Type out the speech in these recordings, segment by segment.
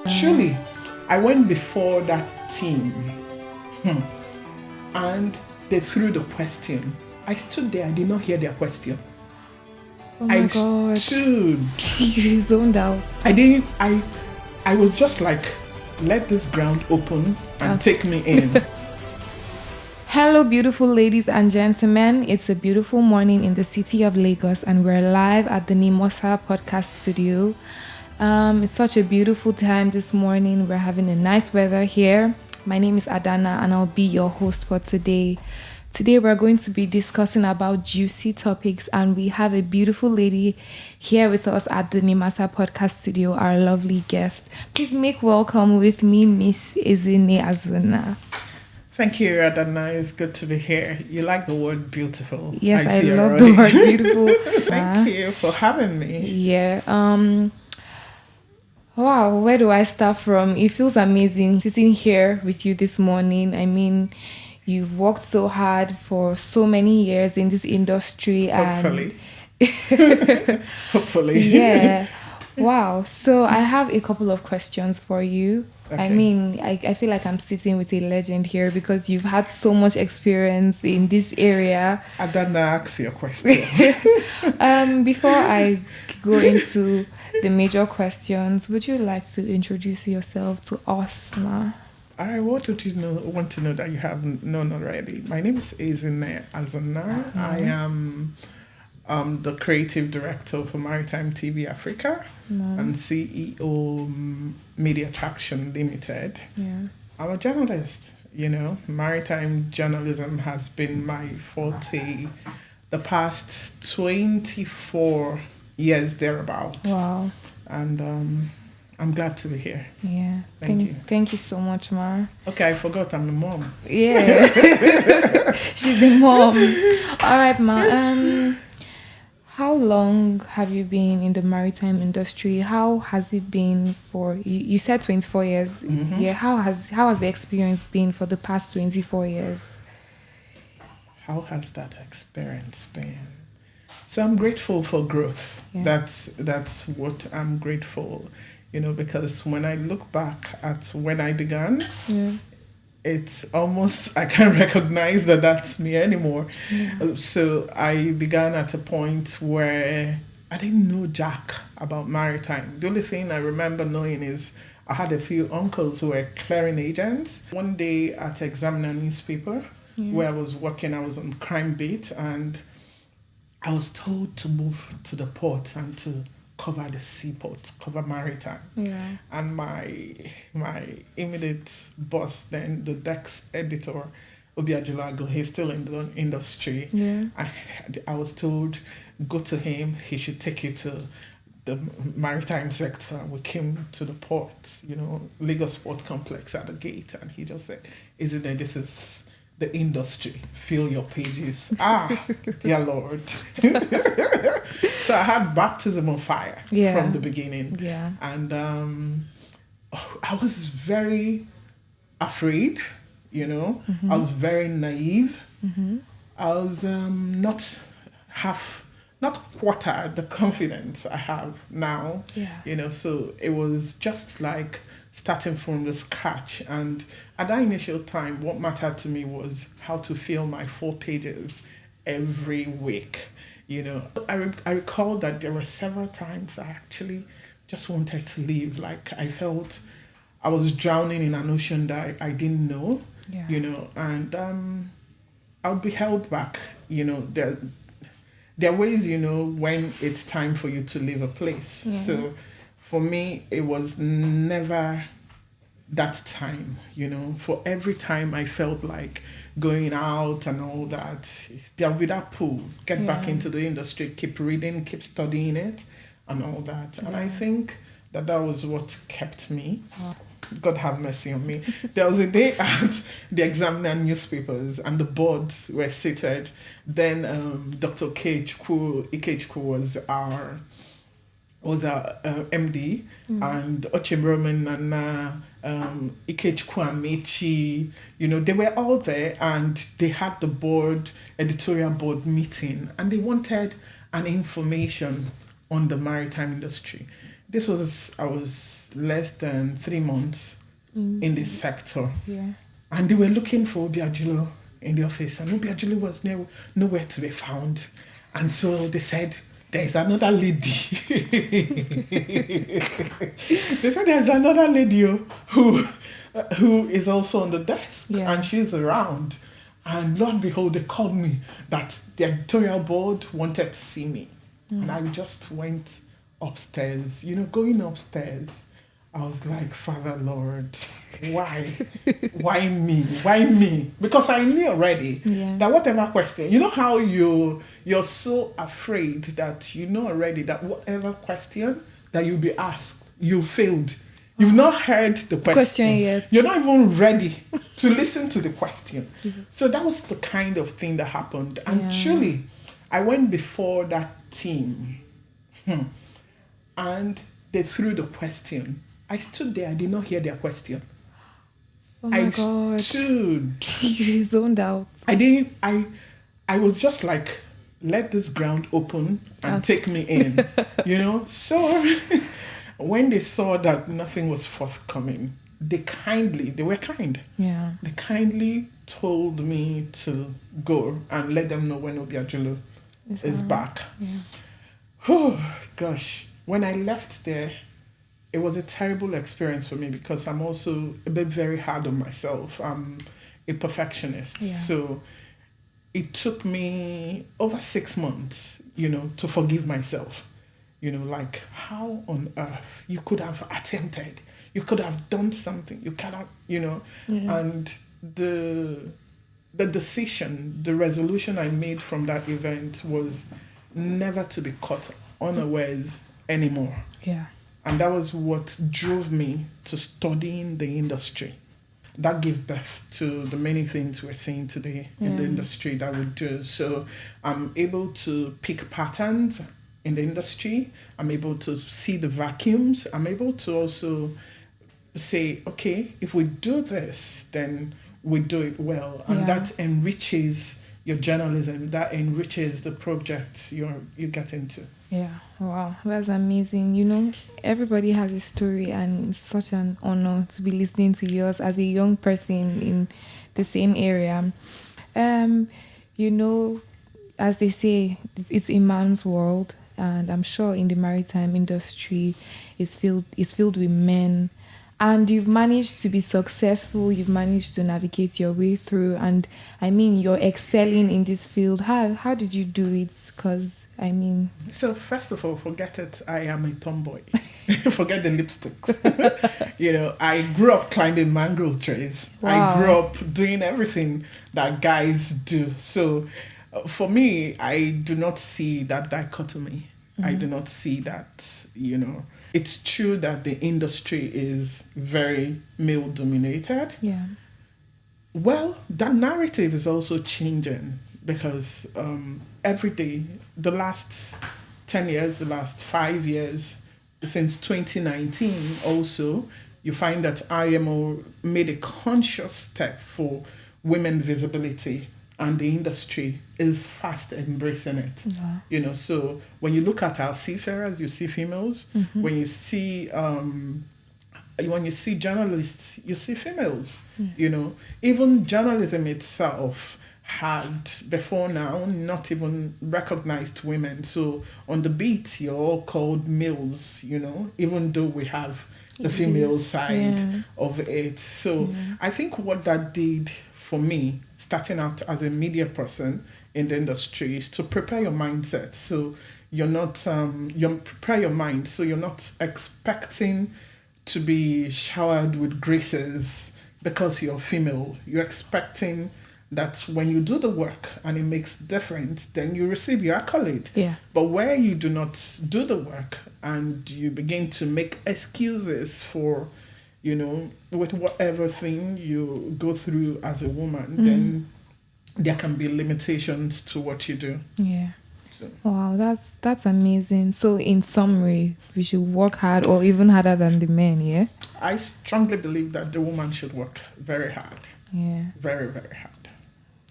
Truly, I went before that team and they threw the question. I stood there, I did not hear their question. Oh my God. Stood. You zoned out. I was just like, let this ground open and take me in. Hello, beautiful ladies and gentlemen. It's a beautiful morning in the city of Lagos, and we're live at the Nimasa podcast studio. It's such a beautiful time this morning. We're having a nice weather here. My name is Adanna, and I'll be your host for today. Today, we're going to be discussing about juicy topics, and we have a beautiful lady here with us at the Nimasa podcast studio, our lovely guest. Please make welcome with me, Miss Ezinne Azunna. Thank you, Adanna. It's good to be here. You like the word beautiful. Yes, I see love already. the word beautiful. Thank you for having me. Yeah. Wow, where do I start from? It feels amazing sitting here with you this morning. I mean, you've worked so hard for so many years in this industry. Hopefully. Hopefully. Yeah. Wow. So I have a couple of questions for you. Okay. I mean, I feel like I'm sitting with a legend here because you've had so much experience in this area. Adanna, ask your question. Before I go into the major questions, would you like to introduce yourself to us, ma? All right, what would you want to know that you haven't known already? My name is Ezinne Azunna. I am the creative director for Maritime TV Africa and CEO Media Traction Limited. Yeah. I'm a journalist. Maritime journalism has been my forte the past 24 years thereabout. Wow. And I'm glad to be here. Yeah. Thank you. Thank you so much, ma. Okay, I forgot I'm the mom. Yeah. She's the mom. All right, ma. How long have you been in the maritime industry? How has it been for you? You said 24 years. Mm-hmm. Yeah. How has the experience been for the past 24 years? How has that experience been? So I'm grateful for growth. Yeah. That's what I'm grateful, because when I look back at when I began, it's almost, I can't recognize that that's me anymore. Yeah. So I began at a point where I didn't know jack about maritime. The only thing I remember knowing is I had a few uncles who were clearing agents. One day at Examiner newspaper, where I was working, I was on crime beat, and I was told to move to the port and to cover the seaport, cover maritime. Yeah. And my immediate boss then, the Dex editor, Agoha, he's still in the industry. Yeah. I was told, go to him, he should take you to the maritime sector. We came to the port, Lagos Port Complex at the gate, and he just said, Ezinne, this is the industry, fill your pages. Dear Lord. So I had baptism of fire from the beginning. Yeah. And I was very afraid, Mm-hmm. I was very naive. Mm-hmm. I was not quarter the confidence I have now. Yeah. So it was just like starting from the scratch. And at that initial time, what mattered to me was how to fill my 4 pages every week. I recall that there were several times I actually just wanted to leave. Like I felt I was drowning in an ocean that I didn't know, and I would be held back. There are ways, when it's time for you to leave a place. Yeah. So for me, it was never that time, For every time I felt like going out and all that, there'll be that pull. Get back into the industry, keep reading, keep studying it, and all that. And I think that was what kept me. God have mercy on me. There was a day at the Examiner newspapers and the board were seated. Then Dr. Ikechukwu was our MD, and Ochimroman and Ikechukwu and Mechi, they were all there, and they had the editorial board meeting, and they wanted an information on the maritime industry. I was less than 3 months in this sector. Yeah. And they were looking for Obiajulo in the office, and Obiajulo was nowhere to be found. And so they said, there's another lady. They said there's another lady who is also on the desk, Yeah. and she's around. And lo and behold, they called me that the editorial board wanted to see me. And I just went upstairs. Going upstairs, I was like, Father Lord, why? Why me? Why me? Because I knew already that whatever question, how you're so afraid that you know already that whatever question that you'll be asked, you failed. You've not heard the question yet. You're not even ready to listen to the question. So that was the kind of thing that happened. And truly, I went before that team and they threw the question. I stood there. I did not hear their question. Oh my God. Stood. You zoned out. I was just like, let this ground open and take me in. So when they saw that nothing was forthcoming, they were kind. Yeah. They kindly told me to go and let them know when Obiajulo is back. Yeah. Oh, gosh. When I left there, it was a terrible experience for me because I'm also a bit very hard on myself. I'm a perfectionist. Yeah. So it took me over 6 months, to forgive myself. Like, how on earth you could have attempted, you could have done something, you cannot, and the decision, the resolution I made from that event was never to be caught unawares anymore. Yeah. And that was what drove me to studying the industry. That gave birth to the many things we're seeing today in the industry that we do. So I'm able to pick patterns in the industry. I'm able to see the vacuums. I'm able to also say, okay, if we do this, then we do it well. And that enriches your journalism. That enriches the project you get into. Yeah, wow, that's amazing. Everybody has a story, and it's such an honor to be listening to yours as a young person in the same area. As they say, it's a man's world, and I'm sure in the maritime industry, it's filled with men. And you've managed to be successful. You've managed to navigate your way through, and you're excelling in this field. How did you do it? Because So first of all, forget it. I am a tomboy. Forget the lipsticks. I grew up climbing mangrove trees. Wow. I grew up doing everything that guys do. So for me, I do not see that dichotomy. I do not see that, It's true that the industry is very male dominated. Yeah. Well, that narrative is also changing because every day, the last 10 years, the last 5 years, since 2019 also, you find that IMO made a conscious step for women visibility, and the industry is fast embracing it. Yeah. So when you look at our seafarers, you see females. When you see journalists, you see females. Even journalism itself had before now not even recognized women. So on the beat, you're all called males, even though we have the female side of it. So I think what that did for me, starting out as a media person in the industry, is to prepare your mindset. So you're not, you prepare your mind. So you're not expecting to be showered with graces because you're female. You're expecting that when you do the work and it makes difference, then you receive your accolade. Yeah. But where you do not do the work and you begin to make excuses for, with whatever thing you go through as a woman, then there can be limitations to what you do. Yeah. So. Wow, that's amazing. So in summary, we should work hard or even harder than the men, yeah? I strongly believe that the woman should work very hard. Yeah. Very, very hard.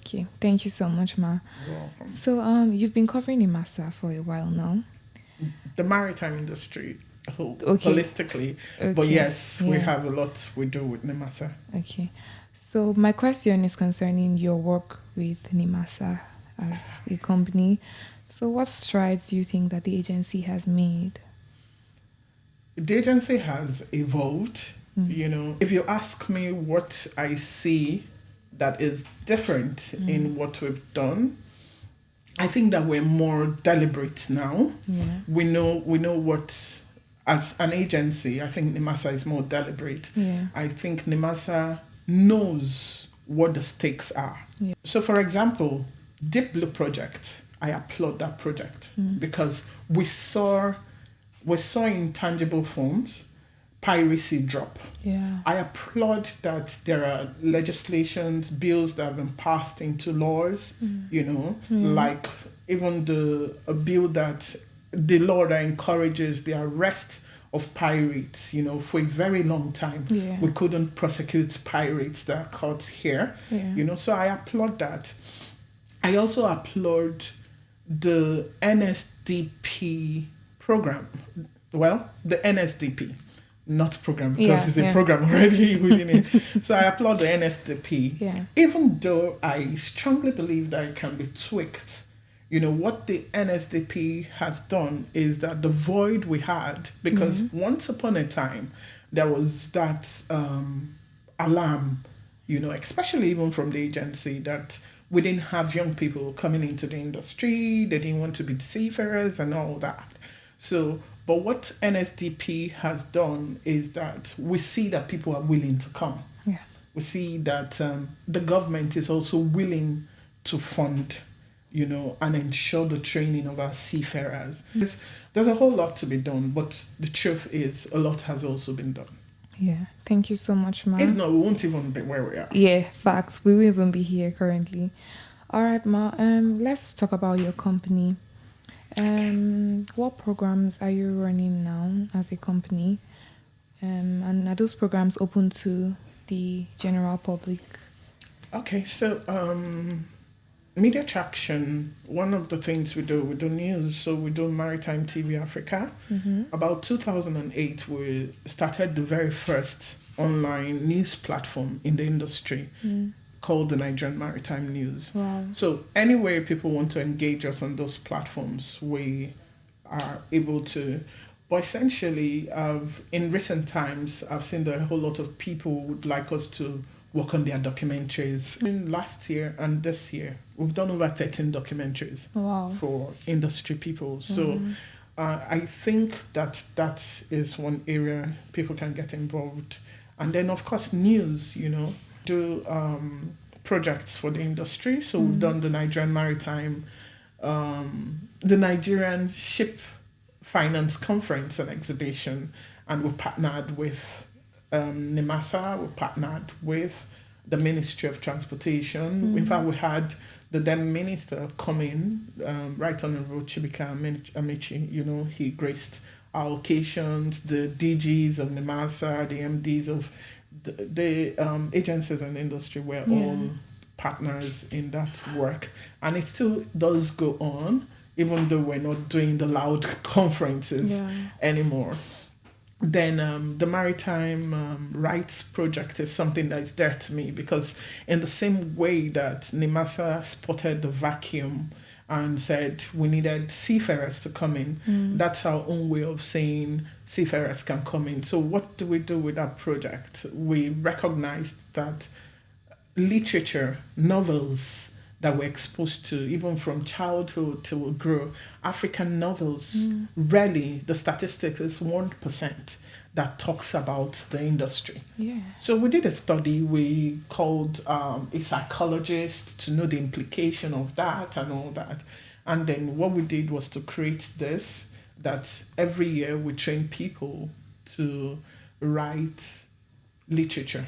Okay, thank you so much, Ma. You're welcome. So you've been covering Nimasa for a while now. The maritime industry Okay. holistically. But Okay. yes, we Yeah. have a lot we do with Nimasa. Okay. So my question is concerning your work with Nimasa as a company. So what strides do you think that the agency has made? The agency has evolved. If you ask me what I see that is different in what we've done, I think that we're more deliberate now. Yeah. We know what, as an agency, I think Nimasa is more deliberate. Yeah. I think Nimasa knows what the stakes are. Yeah. So, for example, Deep Blue Project, I applaud that project because we saw in tangible forms piracy drop. Yeah. I applaud that there are legislations, bills that have been passed into laws, like even a bill that the law that encourages the arrest of pirates, for a very long time. Yeah. We couldn't prosecute pirates that are caught here, Yeah. so I applaud that. I also applaud the NSDP program. Well, the NSDP, not program, because Yeah, it's a yeah. program already within it. So I applaud the NSDP. Yeah. Even though I strongly believe that it can be tweaked. What the NSDP has done is that the void we had, because once upon a time, there was that alarm, especially even from the agency, that we didn't have young people coming into the industry, they didn't want to be seafarers and all that. So, but what NSDP has done is that we see that people are willing to come. Yeah. We see that the government is also willing to fund, and ensure the training of our seafarers. There's a whole lot to be done, but the truth is a lot has also been done. Yeah. Thank you so much, Ma. If not, we won't even be where we are. Yeah, facts. We won't even be here currently. All right, Ma. Let's talk about your company. What programs are you running now as a company? And are those programs open to the general public? Okay, so media traction, one of the things we do news, so we do Maritime TV Africa. About 2008, we started the very first online news platform in the industry called the Nigerian Maritime News. Wow. So anywhere people want to engage us on those platforms, we are able to. But essentially, in recent times, I've seen that a whole lot of people would like us to work on their documentaries. In last year and this year, we've done over 13 documentaries Wow. for industry people. So I think that is one area people can get involved. And then, of course, news, do projects for the industry. So we've done the Nigerian Maritime, the Nigerian Ship Finance Conference and Exhibition, and we partnered with Nimasa, we partnered with the Ministry of Transportation. In fact, we had the then minister come in, Right Honorable Chibika Amici. He graced our occasions, the DGs of Nimasa, the MDs of the agencies and industry were all partners in that work. And it still does go on, even though we're not doing the loud conferences anymore. Then the Maritime Rights Project is something that is dear to me, because in the same way that Nimasa spotted the vacuum and said we needed seafarers to come in, that's our own way of saying seafarers can come in. So what do we do with that project? We recognized that literature, novels that we're exposed to, even from childhood till we grow, African novels, rarely, the statistics is 1% that talks about the industry. Yeah. So we did a study, we called a psychologist to know the implication of that and all that. And then what we did was to create this, that every year we train people to write literature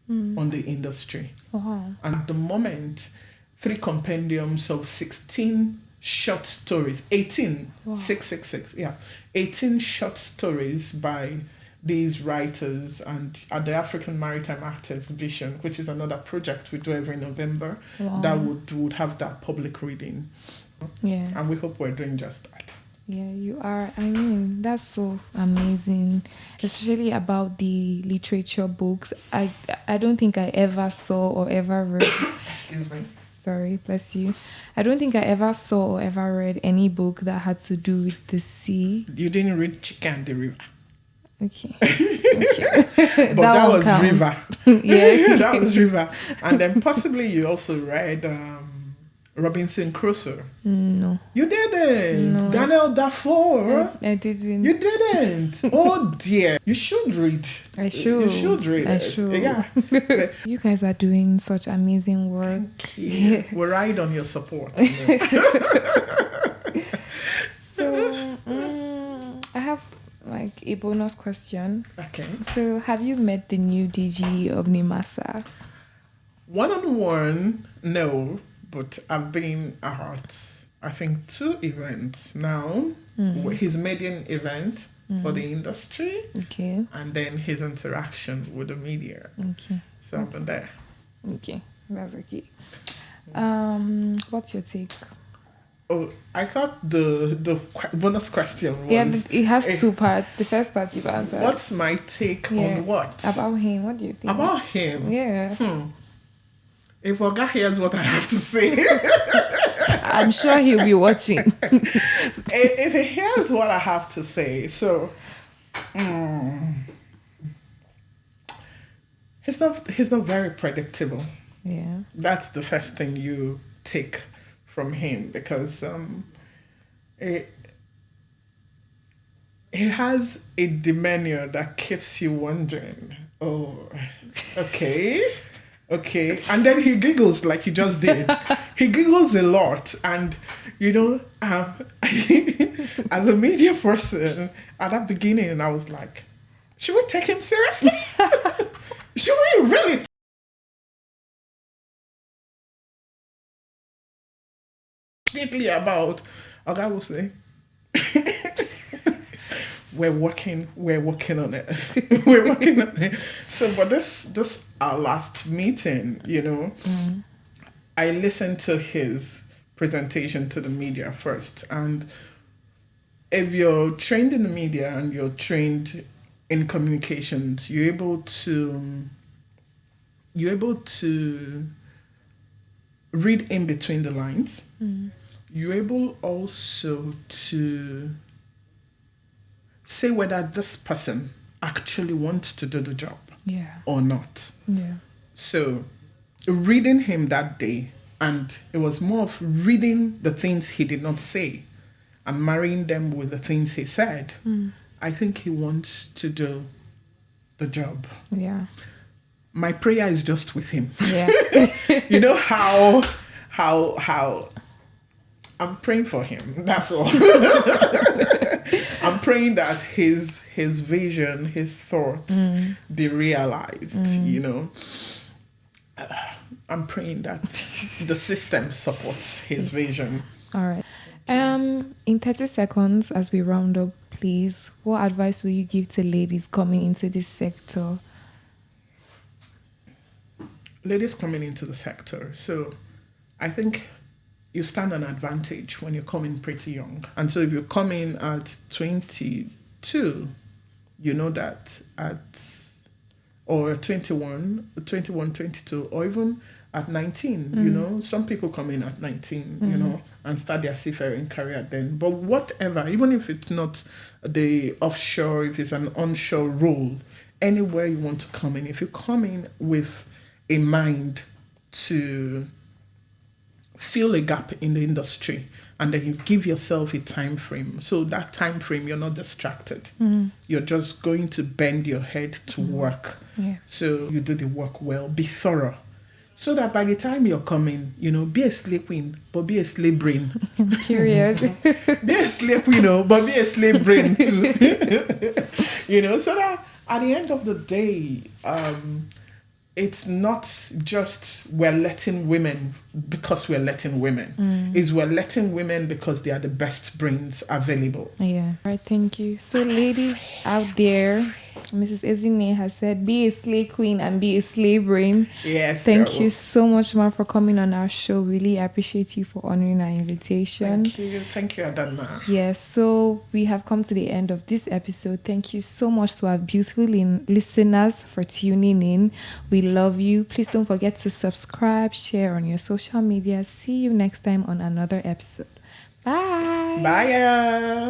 on the industry. Wow. And at the moment, 3 compendiums of 16 short stories, 18, 666, 18 short stories by these writers, and at the African Maritime Art Exhibition, which is another project we do every November, that would have that public reading. Yeah. And we hope we're doing just that. Yeah, you are. I mean, that's so amazing, especially about the literature books. I don't think I ever saw or ever read. Excuse me. Sorry, bless you. I don't think I ever saw or ever read any book that had to do with the sea. You didn't read Chicken and the River. Okay. Okay. But that one was counts. River. Yeah. That was River. And then possibly you also read Robinson Crusoe. No. You didn't. No. Daniel Dafoe. I didn't. You didn't. Oh dear. You should read. I should. You should read I it. should. Yeah. You guys are doing such amazing work. Thank you. We ride on your support. So, I have like a bonus question. Okay. So, have you met the new DG of Nimasa? One-on-one, no, but I've been at, I think, 2 events now. His maiden event for the industry, Okay. and then his interaction with the media. Okay. So I've been there. Okay. That's okay. What's your take? Oh, I thought the bonus question was, Yeah, it has 2 parts. The first part you've answered. what's my take Yeah. on what? About him? What do you think? About him? Yeah. If Oga hears what I have to say, I'm sure he'll be watching. if he hears what I have to say, so he's not very predictable. Yeah. That's the first thing you take from him, because he has a demeanor that keeps you wondering, oh, okay, and then he giggles like he just did. He giggles a lot, and as a media person at that beginning, I was like, should we take him seriously? Should we really? About, I will say, we're working on it. We're working on it. So, but this our last meeting, I listened to his presentation to the media first, and if you're trained in the media and you're trained in communications, you're able to read in between the lines. You're able also to say whether this person actually wants to do the job or not. Yeah. So reading him that day, and it was more of reading the things he did not say and marrying them with the things he said. I think he wants to do the job. Yeah. My prayer is just with him. Yeah. You know how I'm praying for him. That's all. I'm praying that his vision, his thoughts be realized, I'm praying that the system supports his vision. All right. In 30 seconds, as we round up, please, what advice will you give to ladies coming into this sector? Ladies coming into the sector. So I think you stand an advantage when you're coming pretty young. And so if you come in at 22, you know that or 21, 22, or even at 19, some people come in at 19, and start their seafaring career then. But whatever, even if it's not the offshore, if it's an onshore role, anywhere you want to come in, if you come in with a mind to fill a gap in the industry, and then you give yourself a time frame. So that time frame, you're not distracted. You're just going to bend your head to work. Yeah. So you do the work well, be thorough. So that by the time you're coming, be a slave queen, but be a slave brain. Period. Be a slave queen, but be a slave brain too. So that at the end of the day, it's not just we're letting women because we're letting women. It's we're letting women because they are the best brains available. Yeah. All right, thank you. So ladies out there, Mrs. Ezinne has said, be a slay queen and be a slay brain. Yes. Thank you so much, Ma, for coming on our show. Really appreciate you for honoring our invitation. Thank you, Adanna. Yes, so we have come to the end of this episode. Thank you so much to our beautiful listeners for tuning in. We love you. Please don't forget to subscribe, share on your social media. See you next time on another episode. Bye. Bye.